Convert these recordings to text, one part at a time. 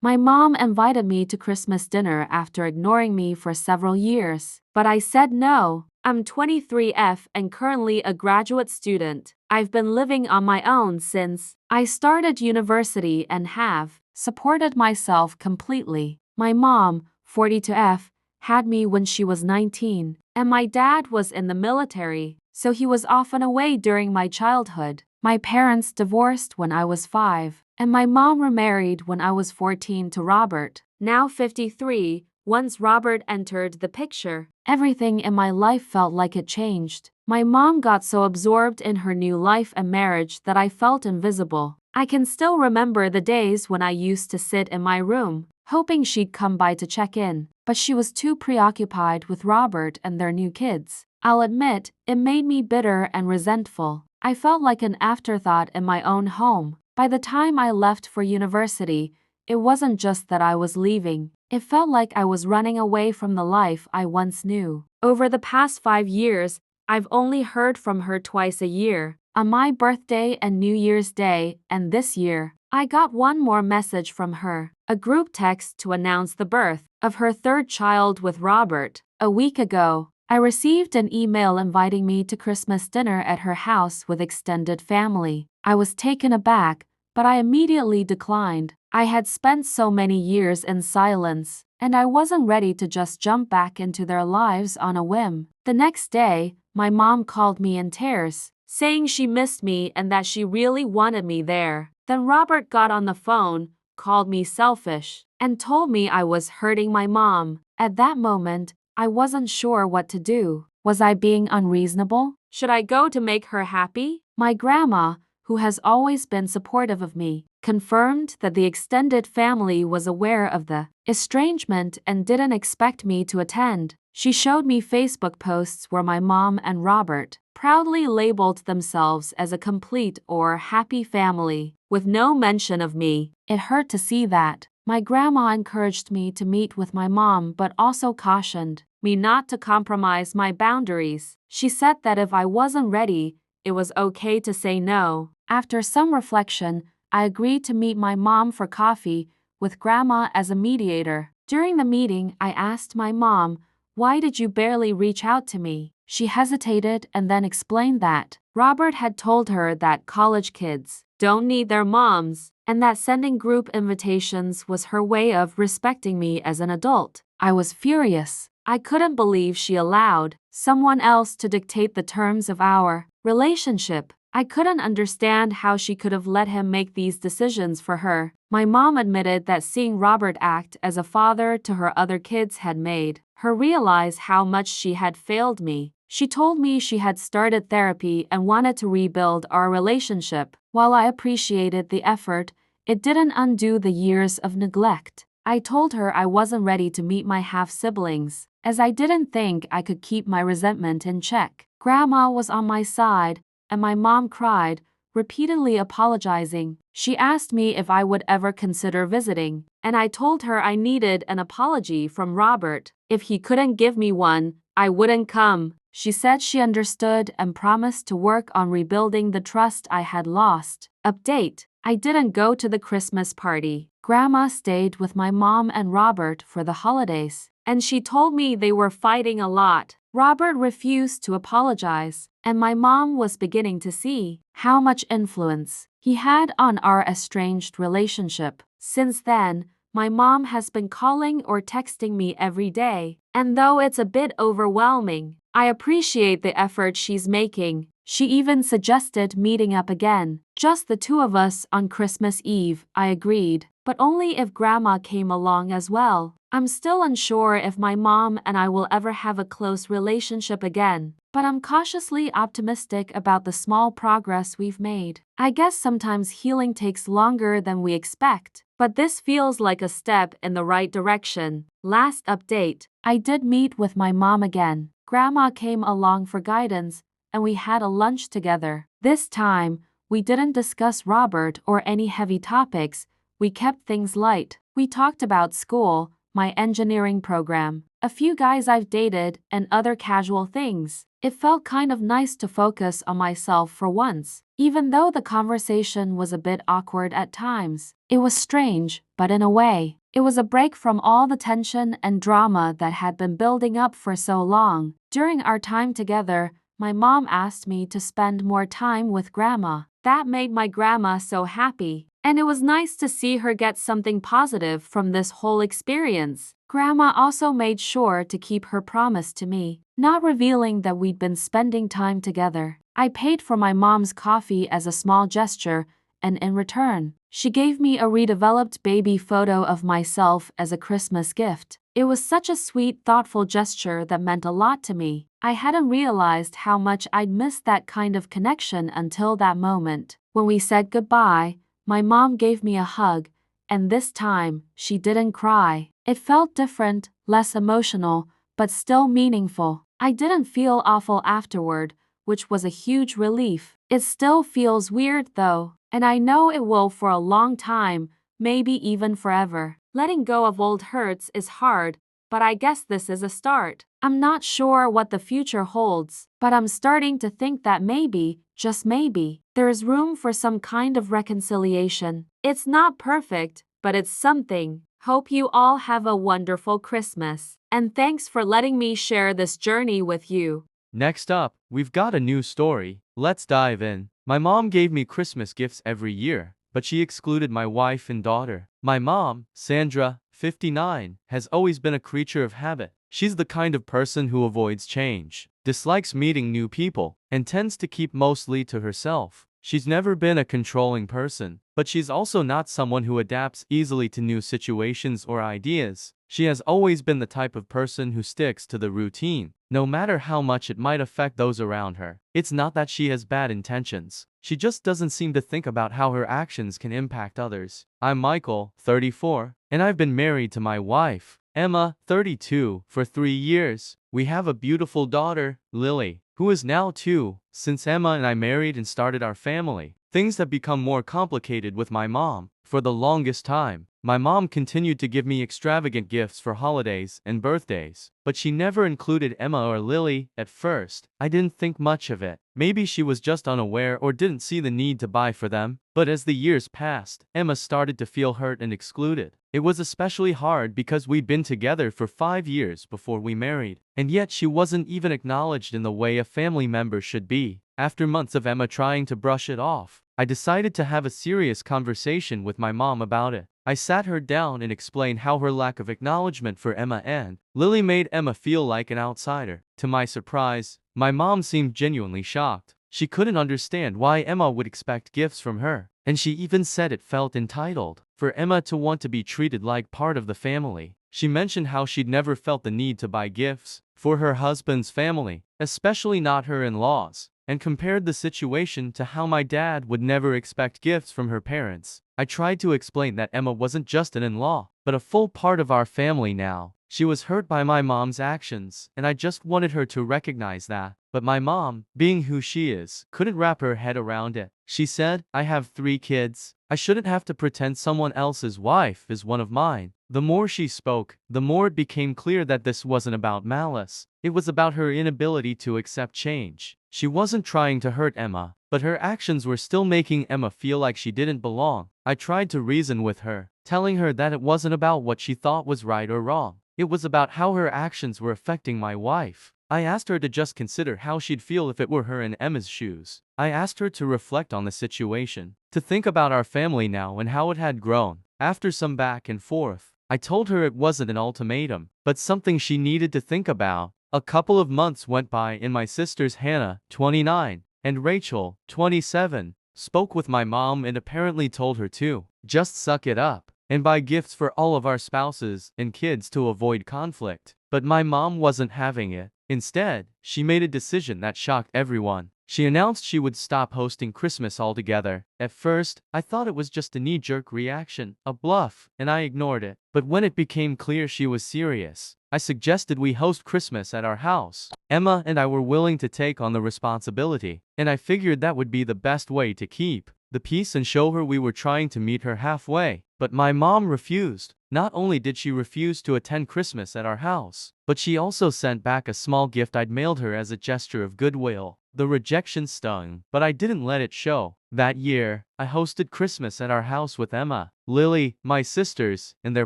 My mom invited me to Christmas dinner after ignoring me for several years, but I said no. I'm 23F and currently a graduate student. I've been living on my own since I started university and have supported myself completely. My mom, 42F, had me when she was 19, and my dad was in the military, so he was often away during my childhood. My parents divorced when I was 5, and my mom remarried when I was 14 to Robert, now 53. Once Robert entered the picture, everything in my life felt like it changed. My mom got so absorbed in her new life and marriage that I felt invisible. I can still remember the days when I used to sit in my room, hoping she'd come by to check in, but she was too preoccupied with Robert and their new kids. I'll admit, it made me bitter and resentful. I felt like an afterthought in my own home. By the time I left for university, it wasn't just that I was leaving. It felt like I was running away from the life I once knew. Over the past 5 years, I've only heard from her twice a year, on my birthday and New Year's Day, and this year, I got one more message from her, a group text to announce the birth of her third child with Robert. A week ago, I received an email inviting me to Christmas dinner at her house with extended family. I was taken aback, but I immediately declined. I had spent so many years in silence, and I wasn't ready to just jump back into their lives on a whim. The next day, my mom called me in tears, saying she missed me and that she really wanted me there. Then Robert got on the phone, called me selfish, and told me I was hurting my mom. At that moment, I wasn't sure what to do. Was I being unreasonable? Should I go to make her happy? My grandma, who has always been supportive of me, confirmed that the extended family was aware of the estrangement and didn't expect me to attend. She showed me Facebook posts where my mom and Robert proudly labeled themselves as a complete or happy family, with no mention of me. It hurt to see that. My grandma encouraged me to meet with my mom but also cautioned me not to compromise my boundaries. She said that if I wasn't ready, it was okay to say no. After some reflection, I agreed to meet my mom for coffee, with Grandma as a mediator. During the meeting, I asked my mom, "Why did you barely reach out to me?" She hesitated and then explained that Robert had told her that college kids don't need their moms, and that sending group invitations was her way of respecting me as an adult. I was furious. I couldn't believe she allowed someone else to dictate the terms of our relationship. I couldn't understand how she could have let him make these decisions for her. My mom admitted that seeing Robert act as a father to her other kids had made her realize how much she had failed me. She told me she had started therapy and wanted to rebuild our relationship. While I appreciated the effort, it didn't undo the years of neglect. I told her I wasn't ready to meet my half-siblings, as I didn't think I could keep my resentment in check. Grandma was on my side, and my mom cried, repeatedly apologizing. She asked me if I would ever consider visiting, and I told her I needed an apology from Robert. If he couldn't give me one, I wouldn't come. She said she understood and promised to work on rebuilding the trust I had lost. Update: I didn't go to the Christmas party. Grandma stayed with my mom and Robert for the holidays, and she told me they were fighting a lot. Robert refused to apologize, and my mom was beginning to see how much influence he had on our estranged relationship. Since then, my mom has been calling or texting me every day, and though it's a bit overwhelming, I appreciate the effort she's making. She even suggested meeting up again, just the two of us on Christmas Eve. I agreed, but only if Grandma came along as well. I'm still unsure if my mom and I will ever have a close relationship again, but I'm cautiously optimistic about the small progress we've made. I guess sometimes healing takes longer than we expect, but this feels like a step in the right direction. Last update: I did meet with my mom again. Grandma came along for guidance, and we had a lunch together. This time, we didn't discuss Robert or any heavy topics. We kept things light. We talked about school, my engineering program, a few guys I've dated, and other casual things. It felt kind of nice to focus on myself for once, even though the conversation was a bit awkward at times. It was strange, but in a way, it was a break from all the tension and drama that had been building up for so long. During our time together, my mom asked me to spend more time with Grandma. That made my grandma so happy, and it was nice to see her get something positive from this whole experience. Grandma also made sure to keep her promise to me, not revealing that we'd been spending time together. I paid for my mom's coffee as a small gesture, and in return, she gave me a redeveloped baby photo of myself as a Christmas gift. It was such a sweet, thoughtful gesture that meant a lot to me. I hadn't realized how much I'd missed that kind of connection until that moment. When we said goodbye, my mom gave me a hug, and this time, she didn't cry. It felt different, less emotional, but still meaningful. I didn't feel awful afterward, which was a huge relief. It still feels weird though, and I know it will for a long time, maybe even forever. Letting go of old hurts is hard, but I guess this is a start. I'm not sure what the future holds, but I'm starting to think that maybe, just maybe, there is room for some kind of reconciliation. It's not perfect, but it's something. Hope you all have a wonderful Christmas, and thanks for letting me share this journey with you. Next up, we've got a new story. Let's dive in. My mom gave me Christmas gifts every year, but she excluded my wife and daughter. My mom, Sandra, 59, has always been a creature of habit. She's the kind of person who avoids change, dislikes meeting new people, and tends to keep mostly to herself. She's never been a controlling person, but she's also not someone who adapts easily to new situations or ideas. She has always been the type of person who sticks to the routine, no matter how much it might affect those around her. It's not that she has bad intentions. She just doesn't seem to think about how her actions can impact others. I'm Michael, 34, and I've been married to my wife, Emma, 32, for 3 years. We have a beautiful daughter, Lily, who is now 2. Since Emma and I married and started our family, things have become more complicated with my mom. For the longest time, my mom continued to give me extravagant gifts for holidays and birthdays, but she never included Emma or Lily. At first, I didn't think much of it. Maybe she was just unaware or didn't see the need to buy for them. But as the years passed, Emma started to feel hurt and excluded. It was especially hard because we'd been together for 5 years before we married, and yet she wasn't even acknowledged in the way a family member should be. After months of Emma trying to brush it off, I decided to have a serious conversation with my mom about it. I sat her down and explained how her lack of acknowledgement for Emma and Lily made Emma feel like an outsider. To my surprise, my mom seemed genuinely shocked. She couldn't understand why Emma would expect gifts from her, and she even said it felt entitled for Emma to want to be treated like part of the family. She mentioned how she'd never felt the need to buy gifts for her husband's family, especially not her in-laws, and compared the situation to how my dad would never expect gifts from her parents. I tried to explain that Emma wasn't just an in-law, but a full part of our family now. She was hurt by my mom's actions, and I just wanted her to recognize that. But my mom, being who she is, couldn't wrap her head around it. She said, "I have 3 kids. I shouldn't have to pretend someone else's wife is one of mine." The more she spoke, the more it became clear that this wasn't about malice. It was about her inability to accept change. She wasn't trying to hurt Emma, but her actions were still making Emma feel like she didn't belong. I tried to reason with her, telling her that it wasn't about what she thought was right or wrong. It was about how her actions were affecting my wife. I asked her to just consider how she'd feel if it were her in Emma's shoes. I asked her to reflect on the situation, to think about our family now and how it had grown. After some back and forth, I told her it wasn't an ultimatum, but something she needed to think about. A couple of months went by and my sisters Hannah, 29, and Rachel, 27, spoke with my mom and apparently told her to just suck it up and buy gifts for all of our spouses and kids to avoid conflict. But my mom wasn't having it. Instead, she made a decision that shocked everyone. She announced she would stop hosting Christmas altogether. At first, I thought it was just a knee-jerk reaction, a bluff, and I ignored it. But when it became clear she was serious, I suggested we host Christmas at our house. Emma and I were willing to take on the responsibility, and I figured that would be the best way to keep the peace and show her we were trying to meet her halfway. but my mom refused. Not only did she refuse to attend Christmas at our house, but she also sent back a small gift I'd mailed her as a gesture of goodwill. The rejection stung, but I didn't let it show. That year, I hosted Christmas at our house with Emma, Lily, my sisters, and their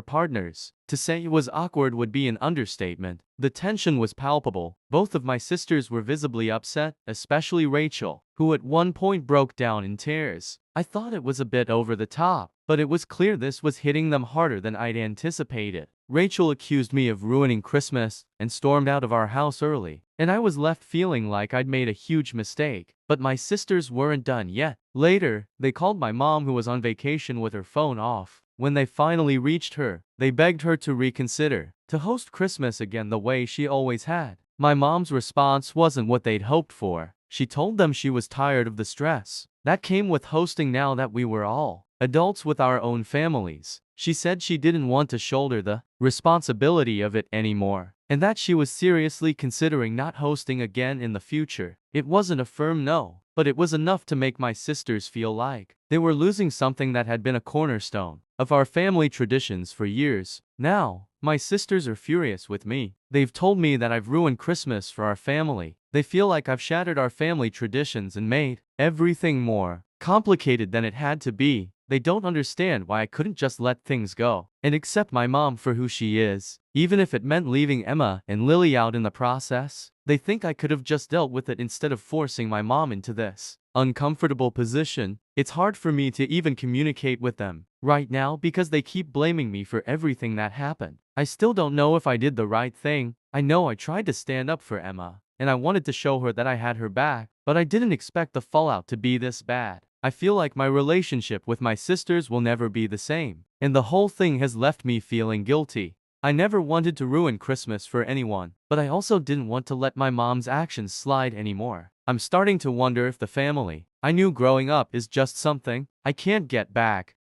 partners. To say it was awkward would be an understatement. The tension was palpable. Both of my sisters were visibly upset, especially Rachel, who at one point broke down in tears. I thought it was a bit over the top, but it was clear this was hitting them harder than I'd anticipated. Rachel accused me of ruining Christmas and stormed out of our house early, and I was left feeling like I'd made a huge mistake. But my sisters weren't done yet. Later, they called my mom, who was on vacation with her phone off. When they finally reached her, they begged her to reconsider, to host Christmas again the way she always had. My mom's response wasn't what they'd hoped for. She told them she was tired of the stress that came with hosting now that we were all adults with our own families. She said she didn't want to shoulder the responsibility of it anymore, and that she was seriously considering not hosting again in the future. It wasn't a firm no, but it was enough to make my sisters feel like they were losing something that had been a cornerstone of our family traditions for years. Now, my sisters are furious with me. They've told me that I've ruined Christmas for our family. They feel like I've shattered our family traditions and made everything more complicated than it had to be. They don't understand why I couldn't just let things go and accept my mom for who she is, even if it meant leaving Emma and Lily out in the process. They think I could have just dealt with it instead of forcing my mom into this uncomfortable position. It's hard for me to even communicate with them right now because they keep blaming me for everything that happened. I still don't know if I did the right thing. I know I tried to stand up for Emma, and I wanted to show her that I had her back, but I didn't expect the fallout to be this bad. I feel like my relationship with my sisters will never be the same, and the whole thing has left me feeling guilty. I never wanted to ruin Christmas for anyone, but I also didn't want to let my mom's actions slide anymore. I'm starting to wonder if the family I knew growing up is just something I can't get back.